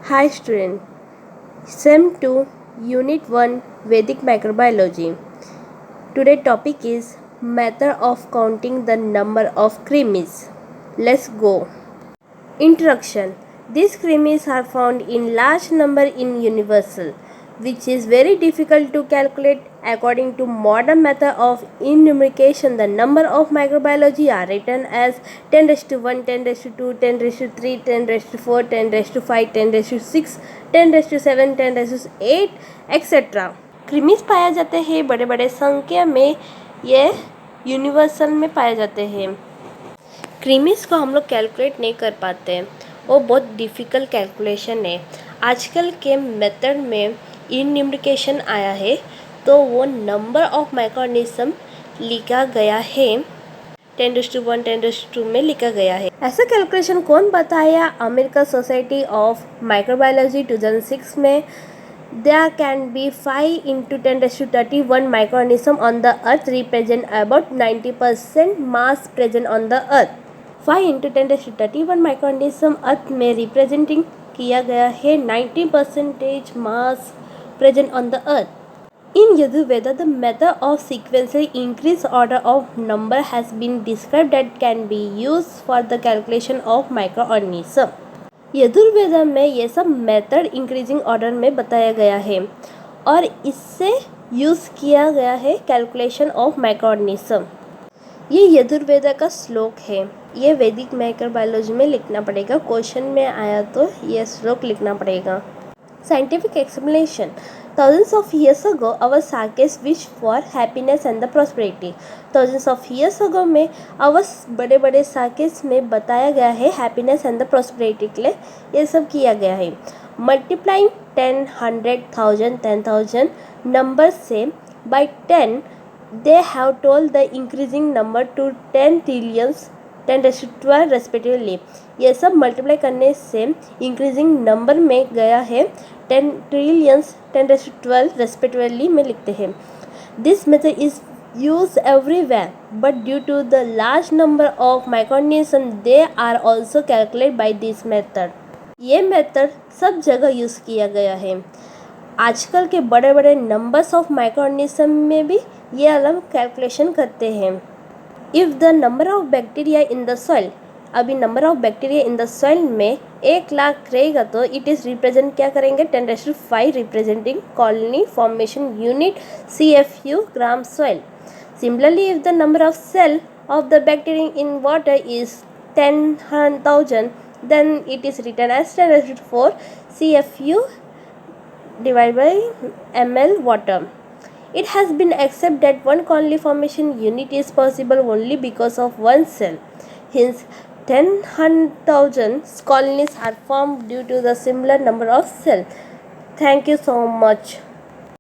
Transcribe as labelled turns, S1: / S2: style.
S1: Hi student, SEM 2 Unit 1 Vedic Microbiology. Today topic is method of counting the number of cremies. Let's go. Introduction. These cremies are found in large number in universal, which is very difficult to calculate. According to modern method of enumeration, the number of microbiology are written as 10 raised to 1, 10 raised to 2, 10 raised to 3, 10 raised to 4, 10 raised to 5, 10 raised to 6, 10 raised to 7, 10 raised to 8, etc. क्रीमीज पाए जाते हैं बड़े बड़े संख्या में, ये universal में पाए जाते हैं। क्रीमीज को हम लोग कैलकुलेट नहीं कर पाते हैं, वो बहुत डिफ़िकल्ट कैलकुलेशन है। आजकल के मेथड में इन्यूमरेशन आया है, तो वो नंबर ऑफ माइक्रोऑर्गेनिज्म लिखा गया है 10⁻⁴ 10⁻² में लिखा गया है। ऐसा कैलकुलेशन कौन बताया? अमेरिकन सोसाइटी ऑफ माइक्रोबायोलॉजी 2006 में। There can be 5 into 10⁻31 microorganisms on the earth represent about 90% mass present on the earth. 5 into 10⁻31 microorganisms अर्थ में रिप्रेजेंटिंग किया गया है 90% mass present on the earth. In Yajurveda, the method of sequential increased order of number has been described that can be used for the calculation of microorganism. Yajurveda में ये सब method increasing order में बताया गया है और इससे यूज़ किया गया है कैलकुलेशन ऑफ माइक्रोऑर्गेनिज्म। ये यजुर्वेद का श्लोक है, ये वैदिक माइक्रोबायोलॉजी में लिखना पड़ेगा। क्वेश्चन में आया तो ये श्लोक लिखना पड़ेगा। Scientific explanation. Thousands of years ago, our sages wished for happiness and the prosperity. Thousands of years ago में our बड़े बड़े sages में बताया गया है happiness and the prosperity के लिए ये सब किया गया है। Multiplying 10, 100, 1000, 10,000 number से by 10, they have told the increasing number to 10 trillions 10⁻12 respectively. ये सब मल्टीप्लाई करने से इंक्रीजिंग नंबर में गया है 10 ट्रिलियंस 10⁻12 रेस्पेक्टिवली में लिखते हैं। This method is use everywhere but due to the large number of microorganism they are also calculate by this method. ये मेथड सब जगह यूज़ किया गया है। आजकल के बड़े बड़े नंबर्स ऑफ माइक्रोऑर्गेनिज्म में भी ये अलग कैलकुलेशन करते हैं। If the number of bacteria in the soil, अभी number of bacteria in the soil में 1,00,000 रहेगा तो इट इज़ रिप्रेजेंट क्या करेंगे 10⁻5 representing colony formation unit CFU gram soil. Similarly if the number of cell of the bacteria in water is 10,000 then it is written as 10⁻4 CFU divided by ml water. It has been accepted that one colony formation unit is possible only because of one cell. Hence, 10,000 colonies are formed due to the similar number of cells. Thank you so much.